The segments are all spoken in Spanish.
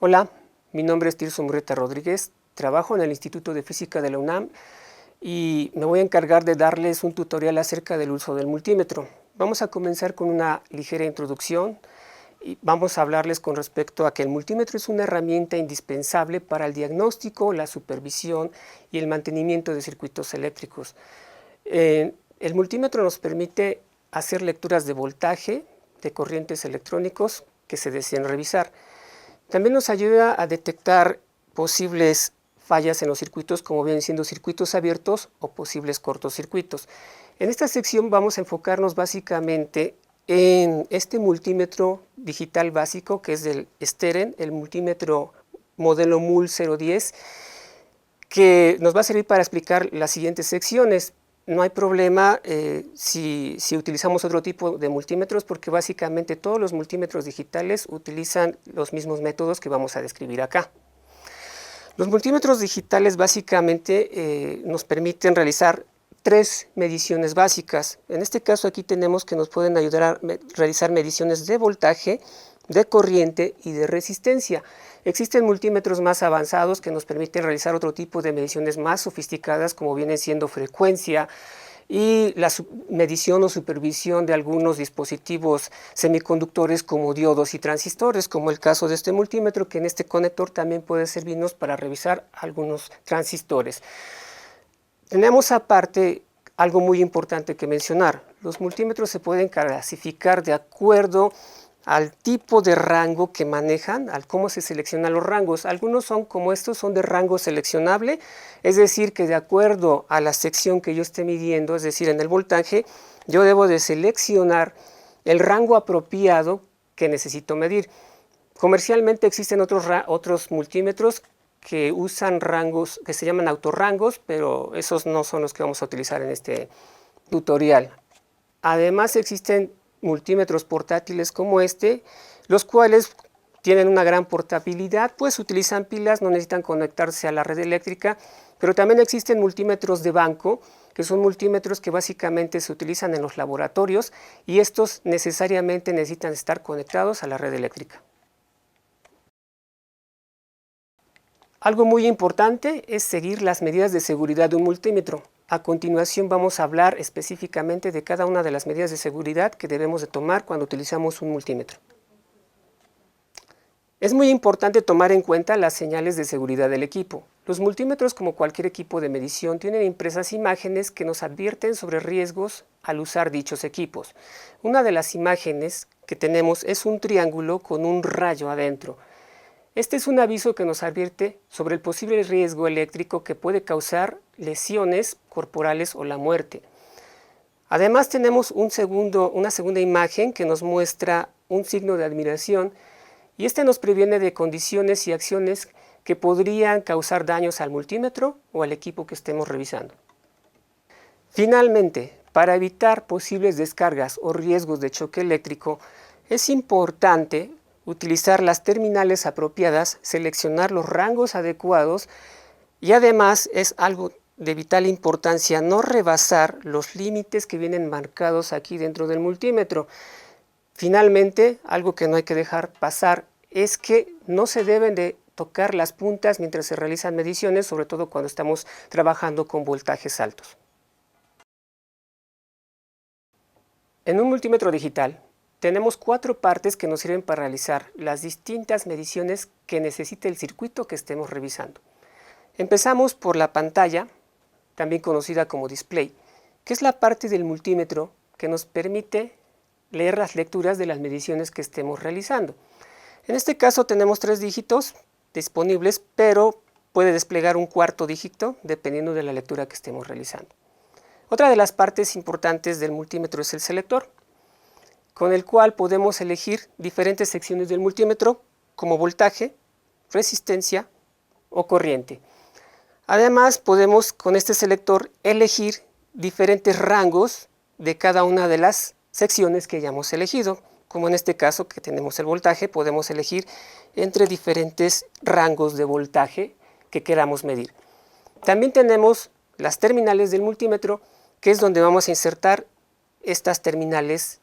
Hola, mi nombre es Tirso Murrieta Rodríguez, trabajo en el Instituto de Física de la UNAM y me voy a encargar de darles un tutorial acerca del uso del multímetro. Vamos a comenzar con una ligera introducción y vamos a hablarles con respecto a que el multímetro es una herramienta indispensable para el diagnóstico, la supervisión y el mantenimiento de circuitos eléctricos. El multímetro nos permite hacer lecturas de voltaje, de corrientes electrónicos que se deseen revisar. También nos ayuda a detectar posibles fallas en los circuitos, como vienen siendo circuitos abiertos o posibles cortocircuitos. En esta sección vamos a enfocarnos básicamente en este multímetro digital básico, que es del Steren, el multímetro modelo MUL 010, que nos va a servir para explicar las siguientes secciones. No hay problema si utilizamos otro tipo de multímetros, porque básicamente todos los multímetros digitales utilizan los mismos métodos que vamos a describir acá. Los multímetros digitales básicamente nos permiten realizar 3 mediciones básicas. En este caso aquí tenemos que nos pueden ayudar a realizar mediciones de voltaje, de corriente y de resistencia. Existen multímetros más avanzados que nos permiten realizar otro tipo de mediciones más sofisticadas, como viene siendo frecuencia y la medición o supervisión de algunos dispositivos semiconductores como diodos y transistores, como el caso de este multímetro, que en este conector también puede servirnos para revisar algunos transistores. Tenemos aparte algo muy importante que mencionar. Los multímetros se pueden clasificar de acuerdo al tipo de rango que manejan, al cómo se seleccionan los rangos. Algunos son como estos, son de rango seleccionable, es decir, que de acuerdo a la sección que yo esté midiendo, es decir, en el voltaje, yo debo de seleccionar el rango apropiado que necesito medir. Comercialmente existen otros multímetros que usan rangos que se llaman autorrangos, pero esos no son los que vamos a utilizar en este tutorial. Además existen multímetros portátiles como este, los cuales tienen una gran portabilidad, pues utilizan pilas, no necesitan conectarse a la red eléctrica, pero también existen multímetros de banco, que son multímetros que básicamente se utilizan en los laboratorios y estos necesariamente necesitan estar conectados a la red eléctrica. Algo muy importante es seguir las medidas de seguridad de un multímetro. A continuación vamos a hablar específicamente de cada una de las medidas de seguridad que debemos de tomar cuando utilizamos un multímetro. Es muy importante tomar en cuenta las señales de seguridad del equipo. Los multímetros, como cualquier equipo de medición, tienen impresas imágenes que nos advierten sobre riesgos al usar dichos equipos. Una de las imágenes que tenemos es un triángulo con un rayo adentro. Este es un aviso que nos advierte sobre el posible riesgo eléctrico que puede causar lesiones corporales o la muerte. Además tenemos una segunda imagen que nos muestra un signo de admiración y este nos previene de condiciones y acciones que podrían causar daños al multímetro o al equipo que estemos revisando. Finalmente, para evitar posibles descargas o riesgos de choque eléctrico, es importante utilizar las terminales apropiadas, seleccionar los rangos adecuados y además es algo de vital importancia no rebasar los límites que vienen marcados aquí dentro del multímetro. Finalmente, algo que no hay que dejar pasar es que no se deben de tocar las puntas mientras se realizan mediciones, sobre todo cuando estamos trabajando con voltajes altos. En un multímetro digital, tenemos 4 partes que nos sirven para realizar las distintas mediciones que necesita el circuito que estemos revisando. Empezamos por la pantalla, también conocida como display, que es la parte del multímetro que nos permite leer las lecturas de las mediciones que estemos realizando. En este caso tenemos 3 dígitos disponibles, pero puede desplegar un 4º dígito dependiendo de la lectura que estemos realizando. Otra de las partes importantes del multímetro es el selector, con el cual podemos elegir diferentes secciones del multímetro como voltaje, resistencia o corriente. Además podemos con este selector elegir diferentes rangos de cada una de las secciones que hayamos elegido, como en este caso que tenemos el voltaje, podemos elegir entre diferentes rangos de voltaje que queramos medir. También tenemos las terminales del multímetro, que es donde vamos a insertar estas terminales,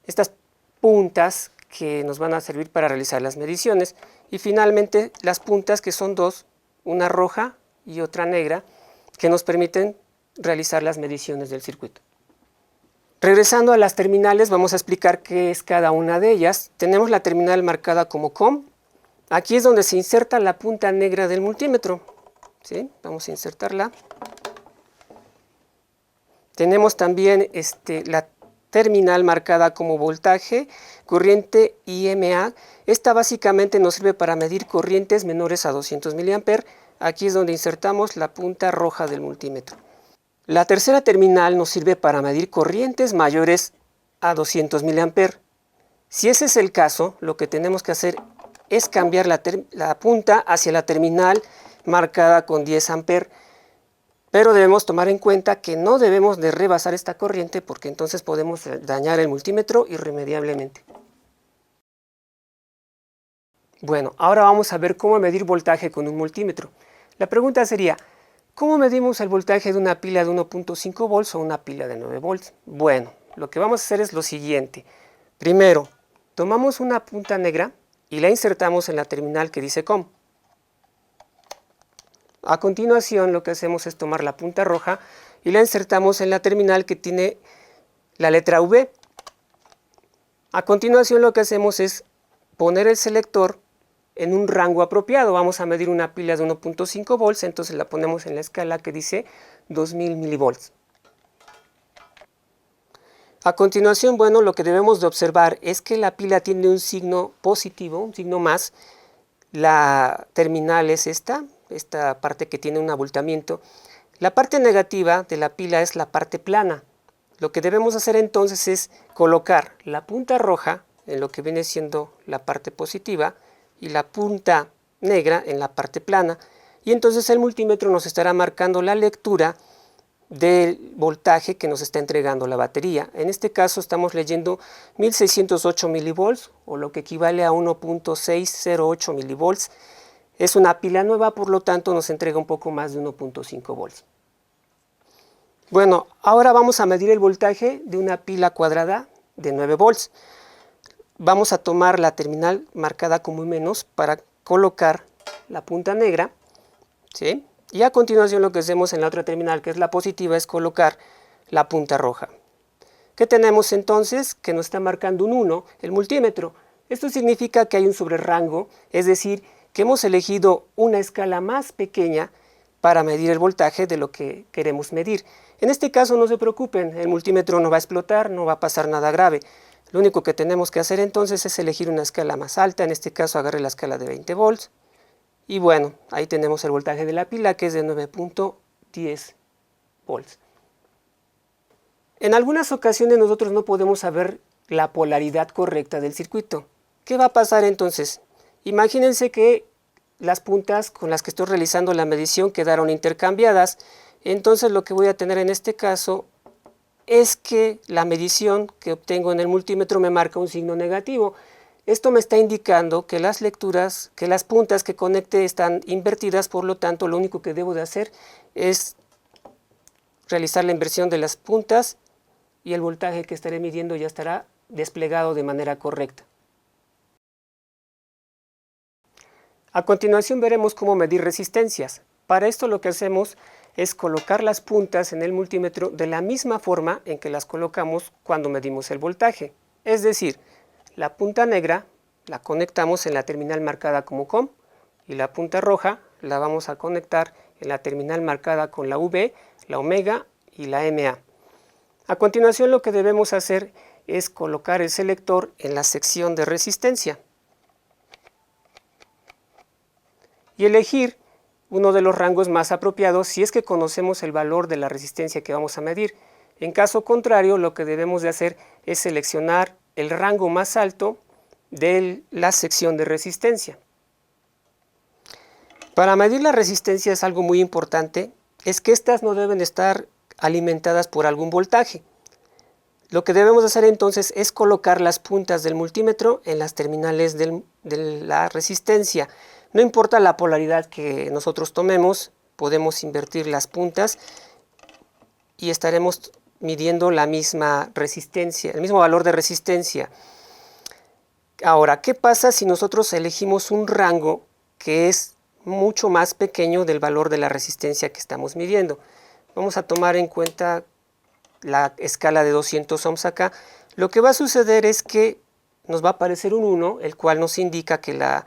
estas puntas que nos van a servir para realizar las mediciones. y finalmente las puntas, que son dos, una roja y otra negra, que nos permiten realizar las mediciones del circuito. Regresando a las terminales, vamos a explicar qué es cada una de ellas. Tenemos la terminal marcada como COM. Aquí es donde se inserta la punta negra del multímetro. ¿Sí? Vamos a insertarla. Tenemos también la terminal marcada como voltaje, corriente IMA. Esta básicamente nos sirve para medir corrientes menores a 200 mA. Aquí es donde insertamos la punta roja del multímetro. La tercera terminal nos sirve para medir corrientes mayores a 200 mA. Si ese es el caso, lo que tenemos que hacer es cambiar la punta hacia la terminal marcada con 10 A. Pero debemos tomar en cuenta que no debemos de rebasar esta corriente, porque entonces podemos dañar el multímetro irremediablemente. Bueno, ahora vamos a ver cómo medir voltaje con un multímetro. La pregunta sería, ¿cómo medimos el voltaje de una pila de 1.5 volts o una pila de 9 volts? Bueno, lo que vamos a hacer es lo siguiente. Primero, tomamos una punta negra y la insertamos en la terminal que dice COM. A continuación, lo que hacemos es tomar la punta roja y la insertamos en la terminal que tiene la letra V. A continuación, lo que hacemos es poner el selector en un rango apropiado. Vamos a medir una pila de 1.5 volts, entonces la ponemos en la escala que dice 2000 milivolts. A continuación, bueno, lo que debemos de observar es que la pila tiene un signo positivo, un signo más. La terminal es esta parte que tiene un abultamiento. La parte negativa de la pila es la parte plana. Lo que debemos hacer entonces es colocar la punta roja en lo que viene siendo la parte positiva y la punta negra en la parte plana, y entonces el multímetro nos estará marcando la lectura del voltaje que nos está entregando la batería. En este caso estamos leyendo 1608 milivolts, o lo que equivale a 1.608 milivolts. Es una pila nueva, por lo tanto nos entrega un poco más de 1.5 volts. Bueno, ahora vamos a medir el voltaje de una pila cuadrada de 9 volts. Vamos a tomar la terminal marcada como menos para colocar la punta negra, ¿sí? Y a continuación lo que hacemos en la otra terminal, que es la positiva, es colocar la punta roja. ¿Qué tenemos entonces? Que nos está marcando un 1 el multímetro. Esto significa que hay un sobrerango, es decir, que hemos elegido una escala más pequeña para medir el voltaje de lo que queremos medir. En este caso no se preocupen, el multímetro no va a explotar, no va a pasar nada grave. Lo único que tenemos que hacer entonces es elegir una escala más alta. En este caso agarré la escala de 20 volts. Y bueno, ahí tenemos el voltaje de la pila, que es de 9.10 volts. En algunas ocasiones nosotros no podemos saber la polaridad correcta del circuito. ¿Qué va a pasar entonces? Imagínense que las puntas con las que estoy realizando la medición quedaron intercambiadas. Entonces lo que voy a tener en este caso es que la medición que obtengo en el multímetro me marca un signo negativo. Esto me está indicando que las lecturas, que las puntas que conecté están invertidas, por lo tanto lo único que debo de hacer es realizar la inversión de las puntas y el voltaje que estaré midiendo ya estará desplegado de manera correcta. A continuación veremos cómo medir resistencias. Para esto lo que hacemos es colocar las puntas en el multímetro de la misma forma en que las colocamos cuando medimos el voltaje. Es decir, la punta negra la conectamos en la terminal marcada como COM y la punta roja la vamos a conectar en la terminal marcada con la V, la omega y la MA. A continuación lo que debemos hacer es colocar el selector en la sección de resistencia y elegir uno de los rangos más apropiados si es que conocemos el valor de la resistencia que vamos a medir. En caso contrario, lo que debemos de hacer es seleccionar el rango más alto de la sección de resistencia. Para medir la resistencia es algo muy importante, es que estas no deben estar alimentadas por algún voltaje. Lo que debemos hacer entonces es colocar las puntas del multímetro en las terminales de la resistencia. No importa la polaridad que nosotros tomemos, podemos invertir las puntas y estaremos midiendo la misma resistencia, el mismo valor de resistencia. Ahora, ¿qué pasa si nosotros elegimos un rango que es mucho más pequeño del valor de la resistencia que estamos midiendo? Vamos a tomar en cuenta la escala de 200 ohms acá. Lo que va a suceder es que nos va a aparecer un 1, el cual nos indica que la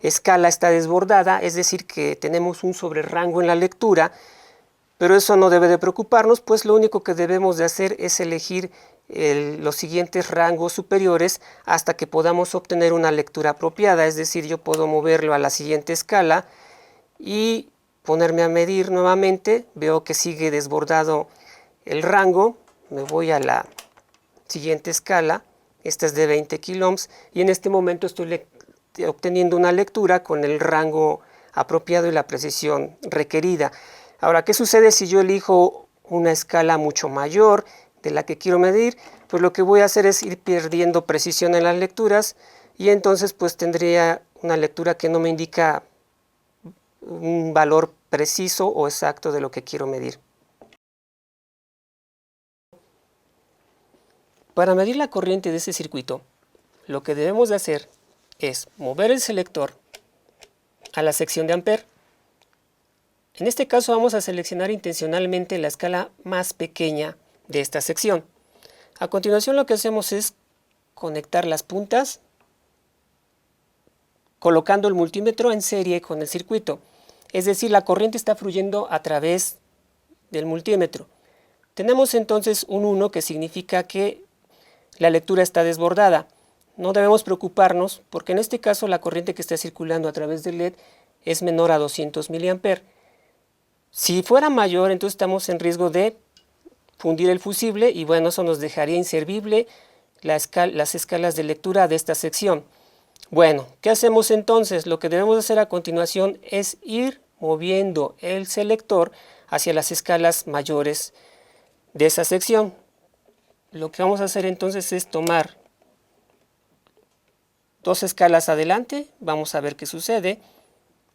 escala está desbordada, es decir, que tenemos un sobrerango en la lectura, pero eso no debe de preocuparnos, pues lo único que debemos de hacer es elegir los siguientes rangos superiores hasta que podamos obtener una lectura apropiada, es decir, yo puedo moverlo a la siguiente escala y ponerme a medir nuevamente, veo que sigue desbordado el rango, me voy a la siguiente escala, esta es de 20 kiloohms y en este momento estoy obteniendo una lectura con el rango apropiado y la precisión requerida. Ahora, ¿qué sucede si yo elijo una escala mucho mayor de la que quiero medir? Pues lo que voy a hacer es ir perdiendo precisión en las lecturas y entonces pues tendría una lectura que no me indica un valor preciso o exacto de lo que quiero medir. Para medir la corriente de ese circuito, lo que debemos de hacer es mover el selector a la sección de Ampere. En este caso vamos a seleccionar intencionalmente la escala más pequeña de esta sección. A continuación lo que hacemos es conectar las puntas colocando el multímetro en serie con el circuito. Es decir, la corriente está fluyendo a través del multímetro. Tenemos entonces un 1 que significa que la lectura está desbordada. No debemos preocuparnos porque en este caso la corriente que está circulando a través del LED es menor a 200 mA. Si fuera mayor, entonces estamos en riesgo de fundir el fusible y bueno, eso nos dejaría inservible las escalas de lectura de esta sección. Bueno, ¿qué hacemos entonces? Lo que debemos hacer a continuación es ir moviendo el selector hacia las escalas mayores de esa sección. Lo que vamos a hacer entonces es tomar dos escalas adelante, vamos a ver qué sucede.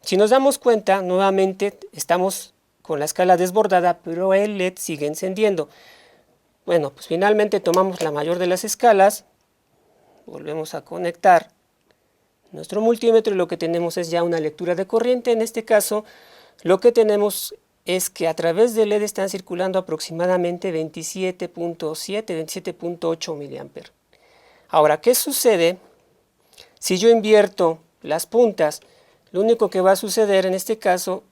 Si nos damos cuenta, nuevamente estamos con la escala desbordada, pero el LED sigue encendiendo. Bueno, pues finalmente tomamos la mayor de las escalas, volvemos a conectar nuestro multímetro y lo que tenemos es ya una lectura de corriente. En este caso, lo que tenemos es que a través del LED están circulando aproximadamente 27.7, 27.8 mA. Ahora, ¿qué sucede si yo invierto las puntas? Lo único que va a suceder en este caso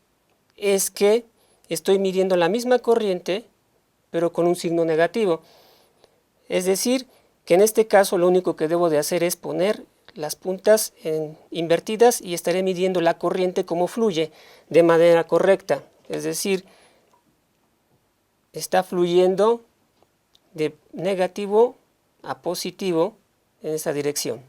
es que estoy midiendo la misma corriente, pero con un signo negativo. Es decir, que en este caso lo único que debo de hacer es poner las puntas invertidas y estaré midiendo la corriente como fluye de manera correcta. Es decir, está fluyendo de negativo a positivo en esa dirección.